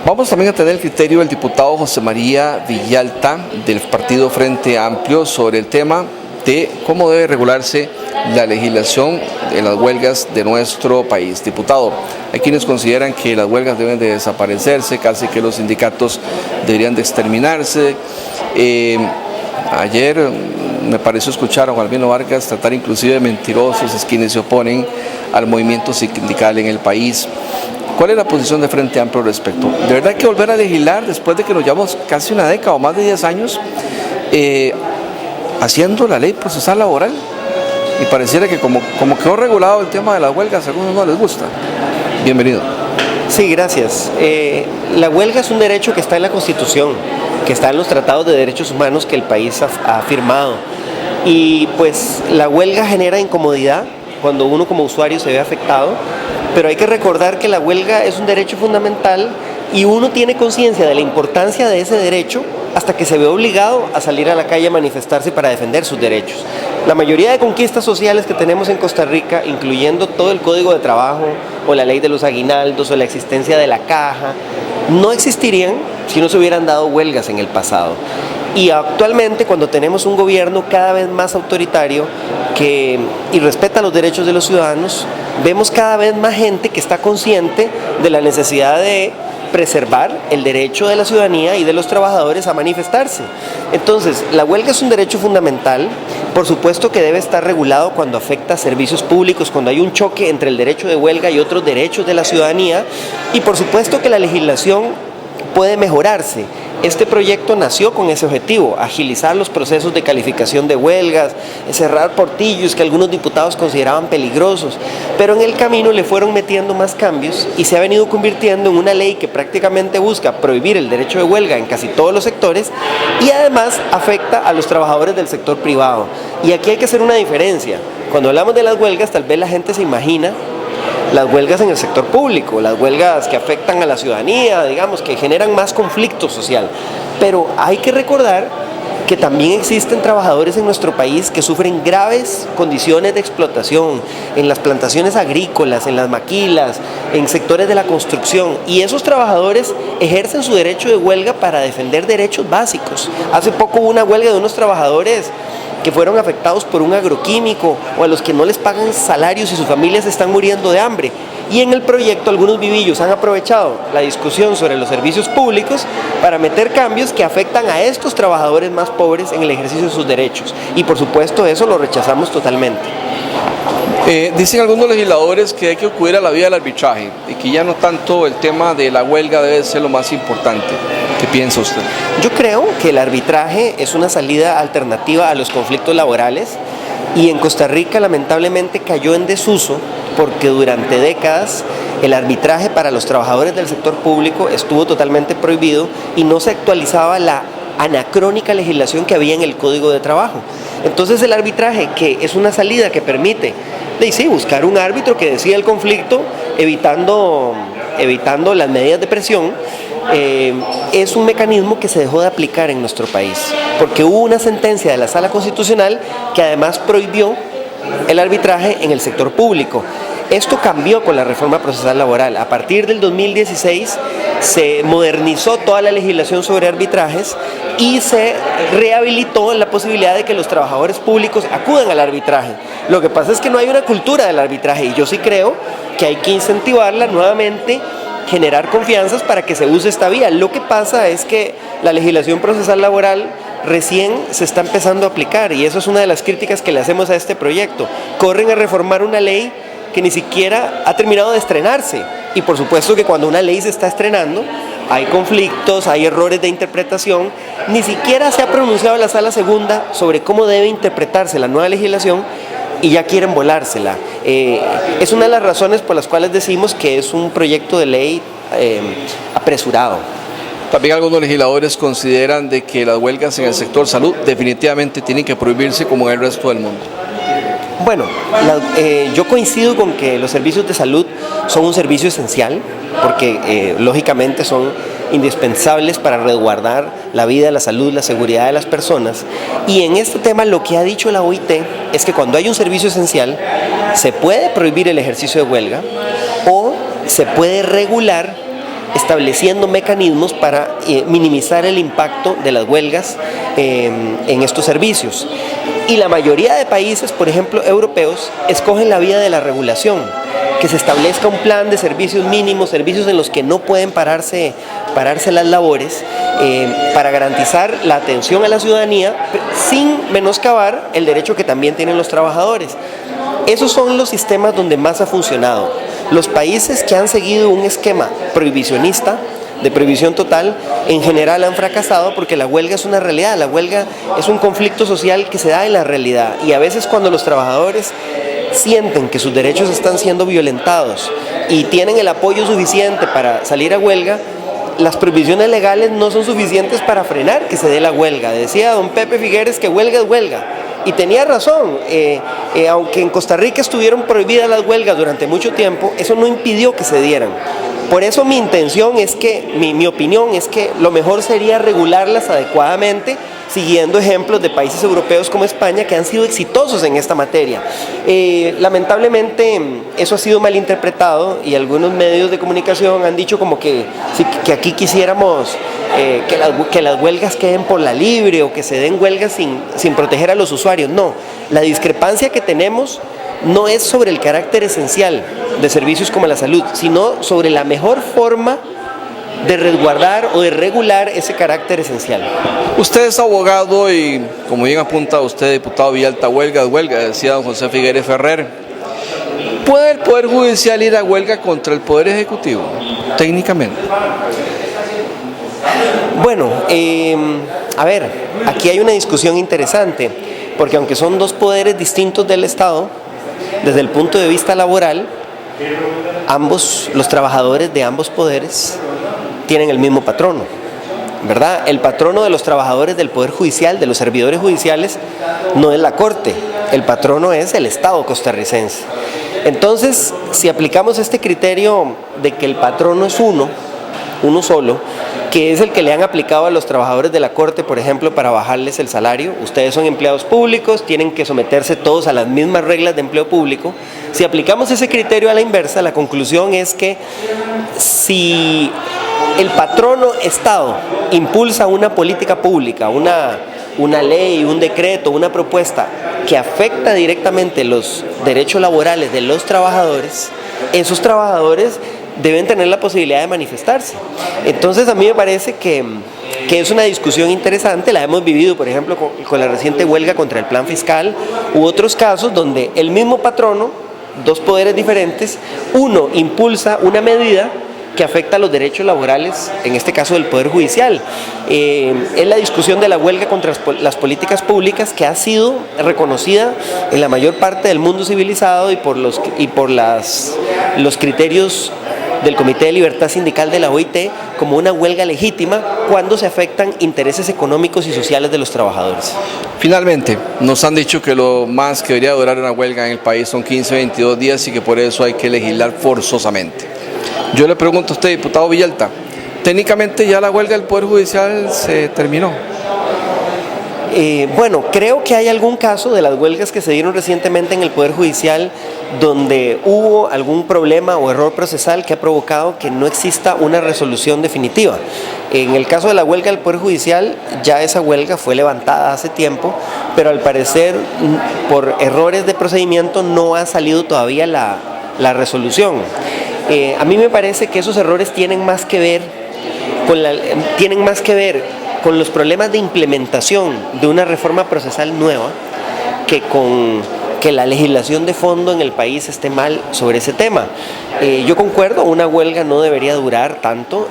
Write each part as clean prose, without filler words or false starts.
Vamos también a tener el criterio del diputado José María Villalta del partido Frente Amplio sobre el tema de cómo debe regularse la legislación de las huelgas de nuestro país. Diputado, hay quienes consideran que las huelgas deben de desaparecerse, casi que los sindicatos deberían de exterminarse. Ayer me pareció escuchar a Juan Albino Vargas tratar inclusive de mentirosos a quienes se oponen al movimiento sindical en el país. ¿Cuál es la posición de Frente Amplio al respecto? ¿De verdad hay que volver a legislar después de que nos llevamos casi una década o más de 10 años haciendo la ley procesal laboral? Y pareciera que como quedó regulado el tema de las huelgas, a algunos no les gusta. Bienvenido. Sí, gracias. La huelga es un derecho que está en la Constitución, que está en los tratados de derechos humanos que el país ha firmado. Y pues la huelga genera incomodidad cuando uno como usuario se ve afectado, pero hay que recordar que la huelga es un derecho fundamental y uno tiene conciencia de la importancia de ese derecho hasta que se ve obligado a salir a la calle a manifestarse para defender sus derechos. La mayoría de conquistas sociales que tenemos en Costa Rica, incluyendo todo el Código de Trabajo o la ley de los aguinaldos o la existencia de la caja, no existirían si no se hubieran dado huelgas en el pasado. Y actualmente, cuando tenemos un gobierno cada vez más autoritario y respeta los derechos de los ciudadanos, vemos cada vez más gente que está consciente de la necesidad de preservar el derecho de la ciudadanía y de los trabajadores a manifestarse. Entonces, la huelga es un derecho fundamental, por supuesto que debe estar regulado cuando afecta a servicios públicos, cuando hay un choque entre el derecho de huelga y otros derechos de la ciudadanía, y por supuesto que la legislación puede mejorarse. Este proyecto nació con ese objetivo, agilizar los procesos de calificación de huelgas, cerrar portillos que algunos diputados consideraban peligrosos, pero en el camino le fueron metiendo más cambios y se ha venido convirtiendo en una ley que prácticamente busca prohibir el derecho de huelga en casi todos los sectores y además afecta a los trabajadores del sector privado. Y aquí hay que hacer una diferencia. Cuando hablamos de las huelgas, tal vez la gente se imagina las huelgas en el sector público, las huelgas que afectan a la ciudadanía, digamos, que generan más conflicto social. Pero hay que recordar que también existen trabajadores en nuestro país que sufren graves condiciones de explotación en las plantaciones agrícolas, en las maquilas, en sectores de la construcción, y esos trabajadores ejercen su derecho de huelga para defender derechos básicos. Hace poco hubo una huelga de unos trabajadores que fueron afectados por un agroquímico o a los que no les pagan salarios y sus familias están muriendo de hambre. Y en el proyecto algunos vivillos han aprovechado la discusión sobre los servicios públicos para meter cambios que afectan a estos trabajadores más pobres en el ejercicio de sus derechos. Y por supuesto eso lo rechazamos totalmente. Dicen algunos legisladores que hay que acudir a la vía del arbitraje y que ya no tanto el tema de la huelga debe ser lo más importante. ¿Qué piensa usted? Yo creo que el arbitraje es una salida alternativa a los conflictos laborales y en Costa Rica lamentablemente cayó en desuso porque durante décadas el arbitraje para los trabajadores del sector público estuvo totalmente prohibido y no se actualizaba la anacrónica legislación que había en el Código de Trabajo. Entonces el arbitraje, que es una salida que permite buscar un árbitro que decida el conflicto evitando las medidas de presión, es un mecanismo que se dejó de aplicar en nuestro país, porque hubo una sentencia de la Sala Constitucional que además prohibió el arbitraje en el sector público. Esto cambió con la reforma procesal laboral. A partir del 2016 se modernizó toda la legislación sobre arbitrajes y se rehabilitó la posibilidad de que los trabajadores públicos acudan al arbitraje. Lo que pasa es que no hay una cultura del arbitraje y yo sí creo que hay que incentivarla nuevamente, generar confianzas para que se use esta vía. Lo que pasa es que la legislación procesal laboral recién se está empezando a aplicar y eso es una de las críticas que le hacemos a este proyecto. Corren a reformar una ley que ni siquiera ha terminado de estrenarse y por supuesto que cuando una ley se está estrenando hay conflictos, hay errores de interpretación, ni siquiera se ha pronunciado la Sala Segunda sobre cómo debe interpretarse la nueva legislación y ya quieren volársela. Es una de las razones por las cuales decimos que es un proyecto de ley apresurado. También algunos legisladores consideran de que las huelgas en el sector salud definitivamente tienen que prohibirse como en el resto del mundo. Bueno, yo coincido con que los servicios de salud son un servicio esencial porque lógicamente son indispensables para resguardar la vida, la salud, la seguridad de las personas. Y en este tema lo que ha dicho la OIT es que cuando hay un servicio esencial se puede prohibir el ejercicio de huelga o se puede regular estableciendo mecanismos para minimizar el impacto de las huelgas en estos servicios. Y la mayoría de países, por ejemplo, europeos, escogen la vía de la regulación, que se establezca un plan de servicios mínimos, servicios en los que no pueden pararse las labores, para garantizar la atención a la ciudadanía sin menoscabar el derecho que también tienen los trabajadores. Esos son los sistemas donde más ha funcionado. Los países que han seguido un esquema prohibicionista, de prohibición total, en general han fracasado porque la huelga es una realidad, la huelga es un conflicto social que se da en la realidad, y a veces cuando los trabajadores sienten que sus derechos están siendo violentados y tienen el apoyo suficiente para salir a huelga, las prohibiciones legales no son suficientes para frenar que se dé la huelga. Decía don Pepe Figueres que huelga es huelga, y tenía razón. Aunque en Costa Rica estuvieron prohibidas las huelgas durante mucho tiempo, eso no impidió que se dieran. Por eso mi intención es que, mi opinión es que lo mejor sería regularlas adecuadamente, siguiendo ejemplos de países europeos como España que han sido exitosos en esta materia. Lamentablemente eso ha sido malinterpretado y algunos medios de comunicación han dicho como que aquí quisiéramos que las huelgas queden por la libre o que se den huelgas sin proteger a los usuarios. No, la discrepancia que tenemos no es sobre el carácter esencial de servicios como la salud, sino sobre la mejor forma de resguardar o de regular ese carácter esencial. Usted es abogado y, como bien apunta usted, diputado Villalta, huelga, decía don José Figueres Ferrer. ¿Puede el Poder Judicial ir a huelga contra el Poder Ejecutivo, técnicamente? Bueno, a ver, aquí hay una discusión interesante, porque aunque son dos poderes distintos del Estado, desde el punto de vista laboral, los trabajadores de ambos poderes tienen el mismo patrono, ¿verdad? El patrono de los trabajadores del Poder Judicial, de los servidores judiciales, no es la Corte, el patrono es el Estado costarricense. Entonces, si aplicamos este criterio de que el patrono es uno solo, que es el que le han aplicado a los trabajadores de la Corte, por ejemplo, para bajarles el salario. Ustedes son empleados públicos, tienen que someterse todos a las mismas reglas de empleo público. Si aplicamos ese criterio a la inversa, la conclusión es que si el patrono Estado impulsa una política pública, una ley, un decreto, una propuesta que afecta directamente los derechos laborales de los trabajadores, esos trabajadores deben tener la posibilidad de manifestarse. Entonces a mí me parece que es una discusión interesante, la hemos vivido por ejemplo con la reciente huelga contra el plan fiscal, u otros casos donde el mismo patrono, dos poderes diferentes, uno impulsa una medida que afecta los derechos laborales, en este caso del Poder Judicial. Es la discusión de la huelga contra las políticas públicas que ha sido reconocida en la mayor parte del mundo civilizado y por los criterios del Comité de Libertad Sindical de la OIT como una huelga legítima cuando se afectan intereses económicos y sociales de los trabajadores. Finalmente, nos han dicho que lo más que debería durar una huelga en el país son 15, 22 días y que por eso hay que legislar forzosamente. Yo le pregunto a usted, diputado Villalta, técnicamente ya la huelga del Poder Judicial se terminó. Bueno, creo que hay algún caso de las huelgas que se dieron recientemente en el Poder Judicial donde hubo algún problema o error procesal que ha provocado que no exista una resolución definitiva. En el caso de la huelga del Poder Judicial, ya esa huelga fue levantada hace tiempo, pero al parecer por errores de procedimiento no ha salido todavía la resolución. A mí me parece que esos errores tienen más que ver con los problemas de implementación de una reforma procesal nueva que con que la legislación de fondo en el país esté mal sobre ese tema. Yo concuerdo, una huelga no debería durar tanto.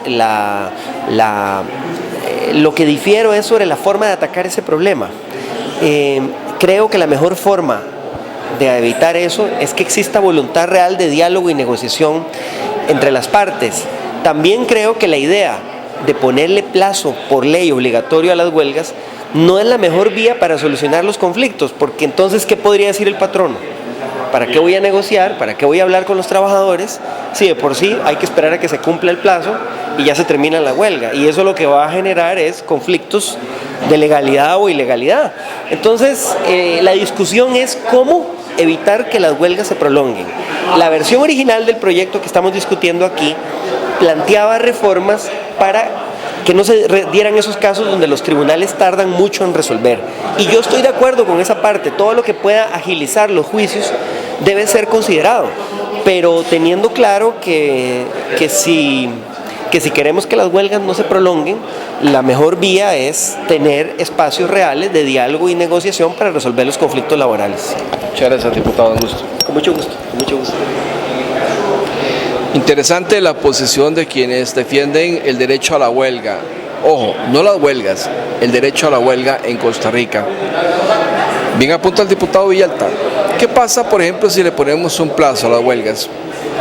Lo que difiero es sobre la forma de atacar ese problema. Creo que la mejor forma de evitar eso es que exista voluntad real de diálogo y negociación entre las partes. También creo que la idea de ponerle plazo por ley obligatorio a las huelgas no es la mejor vía para solucionar los conflictos, porque entonces, ¿qué podría decir el patrono? ¿Para qué voy a negociar? ¿Para qué voy a hablar con los trabajadores? Si de por sí hay que esperar a que se cumpla el plazo y ya se termina la huelga, y eso lo que va a generar es conflictos de legalidad o ilegalidad. Entonces, la discusión es cómo evitar que las huelgas se prolonguen. La versión original del proyecto que estamos discutiendo aquí planteaba reformas para que no se dieran esos casos donde los tribunales tardan mucho en resolver. Y yo estoy de acuerdo con esa parte, todo lo que pueda agilizar los juicios debe ser considerado, pero teniendo claro que si queremos que las huelgas no se prolonguen, la mejor vía es tener espacios reales de diálogo y negociación para resolver los conflictos laborales. Muchas gracias, diputado Augusto. Con mucho gusto, con mucho gusto. Interesante la posición de quienes defienden el derecho a la huelga. Ojo, no las huelgas, el derecho a la huelga en Costa Rica. Bien apunta el diputado Villalta. ¿Qué pasa, por ejemplo, si le ponemos un plazo a las huelgas?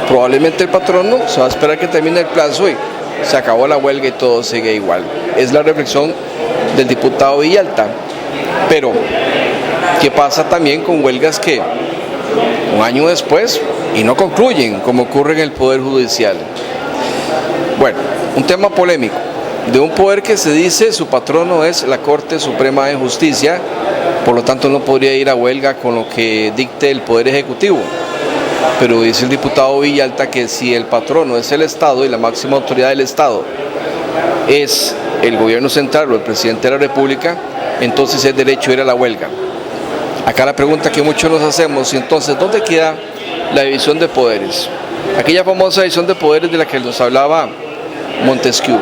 Probablemente el patrono se va a esperar que termine el plazo y se acabó la huelga y todo sigue igual. Es la reflexión del diputado Villalta. Pero, ¿qué pasa también con huelgas que un año después y no concluyen, como ocurre en el Poder Judicial? Bueno, un tema polémico, de un poder que se dice su patrono es la Corte Suprema de Justicia, por lo tanto no podría ir a huelga con lo que dicte el Poder Ejecutivo. Pero dice el diputado Villalta que si el patrono es el Estado y la máxima autoridad del Estado es el gobierno central o el presidente de la República, entonces es derecho a ir a la huelga. Acá la pregunta que muchos nos hacemos, entonces, ¿dónde queda la división de poderes? Aquella famosa división de poderes de la que nos hablaba Montesquieu.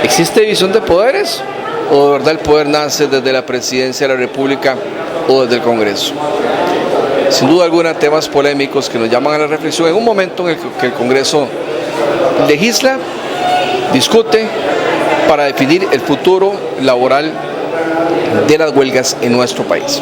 ¿Existe división de poderes? ¿O de verdad el poder nace desde la presidencia de la República o desde el Congreso? Sin duda alguna, temas polémicos que nos llaman a la reflexión en un momento en el que el Congreso legisla, discute para definir el futuro laboral de las huelgas en nuestro país.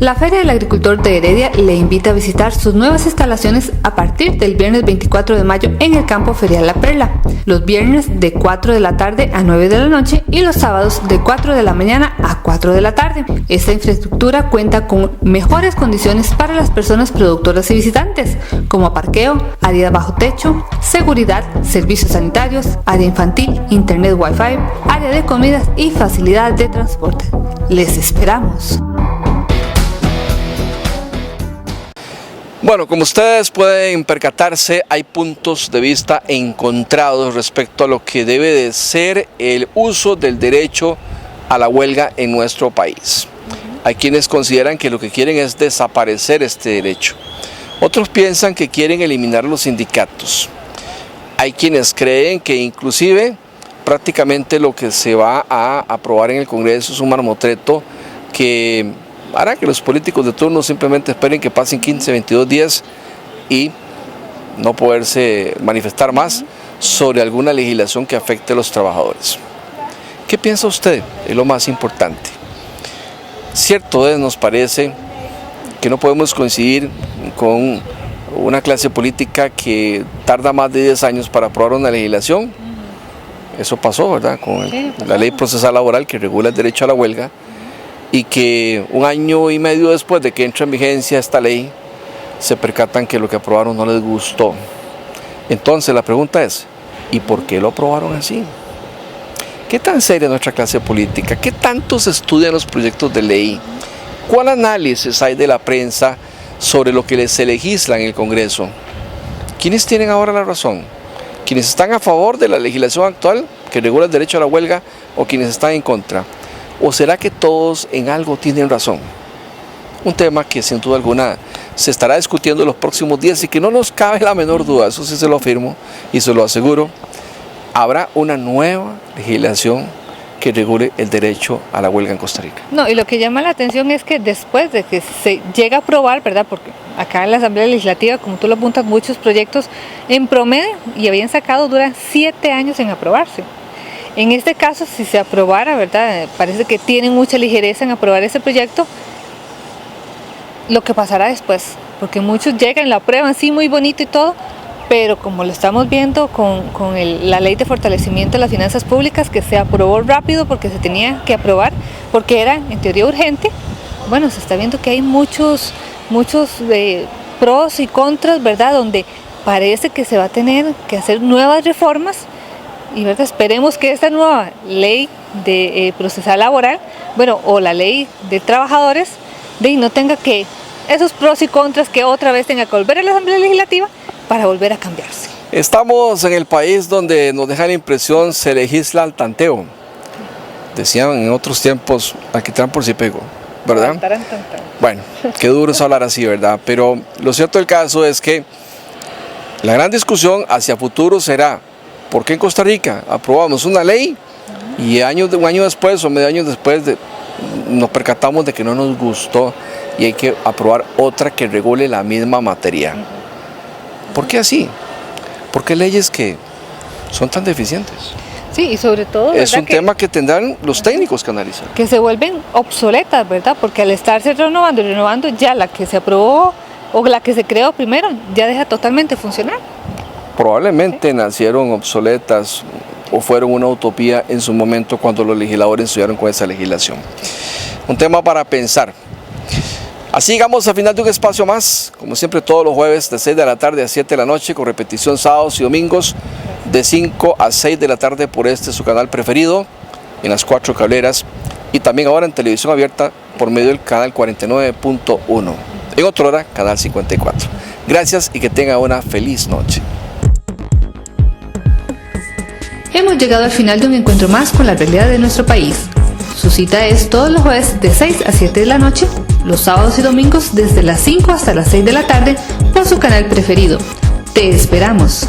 La Feria del Agricultor de Heredia le invita a visitar sus nuevas instalaciones a partir del viernes 24 de mayo en el campo ferial La Perla, los viernes de 4 de la tarde a 9 de la noche y los sábados de 4 de la mañana a 4 de la tarde. Esta infraestructura cuenta con mejores condiciones para las personas productoras y visitantes, como parqueo, área bajo techo, seguridad, servicios sanitarios, área infantil, internet wifi, área de comidas y facilidades de transporte. Les esperamos. Bueno, como ustedes pueden percatarse, hay puntos de vista encontrados respecto a lo que debe de ser el uso del derecho a la huelga en nuestro país. Hay quienes consideran que lo que quieren es desaparecer este derecho. Otros piensan que quieren eliminar los sindicatos. Hay quienes creen que inclusive prácticamente lo que se va a aprobar en el Congreso es un marmotreto que hará que los políticos de turno simplemente esperen que pasen 15, 22 días y no poderse manifestar más sobre alguna legislación que afecte a los trabajadores. ¿Qué piensa usted? Es lo más importante. Cierto es, nos parece que no podemos coincidir con una clase política que tarda más de 10 años para aprobar una legislación. Eso pasó, ¿verdad? Con la ley procesal laboral que regula el derecho a la huelga, y que un año y medio después de que entra en vigencia esta ley, se percatan que lo que aprobaron no les gustó. Entonces la pregunta es, ¿y por qué lo aprobaron así? ¿Qué tan seria es nuestra clase política? ¿Qué tanto se estudian los proyectos de ley? ¿Cuál análisis hay de la prensa sobre lo que se legisla en el Congreso? ¿Quiénes tienen ahora la razón? ¿Quienes están a favor de la legislación actual que regula el derecho a la huelga o quienes están en contra? ¿O será que todos en algo tienen razón? Un tema que sin duda alguna se estará discutiendo en los próximos días y que no nos cabe la menor duda, eso sí se lo afirmo y se lo aseguro, habrá una nueva legislación que regule el derecho a la huelga en Costa Rica. No, y lo que llama la atención es que después de que se llega a aprobar, ¿verdad? Porque acá en la Asamblea Legislativa, como tú lo apuntas, muchos proyectos en promedio y habían sacado duran 7 años en aprobarse. En este caso, si se aprobara, ¿verdad? Parece que tienen mucha ligereza en aprobar ese proyecto. Lo que pasará después, porque muchos llegan, lo aprueban, sí, muy bonito y todo, pero como lo estamos viendo con la ley de fortalecimiento de las finanzas públicas, que se aprobó rápido porque se tenía que aprobar, porque era en teoría urgente, bueno, se está viendo que hay muchos pros y contras, ¿verdad? Donde parece que se va a tener que hacer nuevas reformas. Y ¿verdad? Esperemos que esta nueva ley de procesal laboral, bueno, o la ley de trabajadores, no tenga que esos pros y contras que otra vez tenga que volver a la Asamblea Legislativa para volver a cambiarse. Estamos en el país donde nos deja la impresión se legisla al tanteo. Decían en otros tiempos, alquitrán por si pego, ¿verdad? Bueno, qué duro es hablar así, ¿verdad? Pero lo cierto del caso es que la gran discusión hacia futuro será, ¿por qué en Costa Rica aprobamos una ley y un año después o medio año después nos percatamos de que no nos gustó y hay que aprobar otra que regule la misma materia? ¿Por qué así? ¿Por qué leyes que son tan deficientes? Sí, y sobre todo, es un tema que tendrán los técnicos que analizar. Que se vuelven obsoletas, ¿verdad? Porque al estarse renovando y renovando, ya la que se aprobó o la que se creó primero ya deja totalmente funcionar. Probablemente nacieron obsoletas o fueron una utopía en su momento cuando los legisladores estudiaron con esa legislación. Un tema para pensar. Así llegamos al final de un espacio más, como siempre todos los jueves de 6 de la tarde a 7 de la noche, con repetición sábados y domingos de 5 a 6 de la tarde por su canal preferido, en las 4 cableras, y también ahora en televisión abierta por medio del canal 49.1, en otra hora, canal 54. Gracias y que tenga una feliz noche. Hemos llegado al final de un encuentro más con la realidad de nuestro país. Su cita es todos los jueves de 6 a 7 de la noche, los sábados y domingos desde las 5 hasta las 6 de la tarde por su canal preferido. Te esperamos.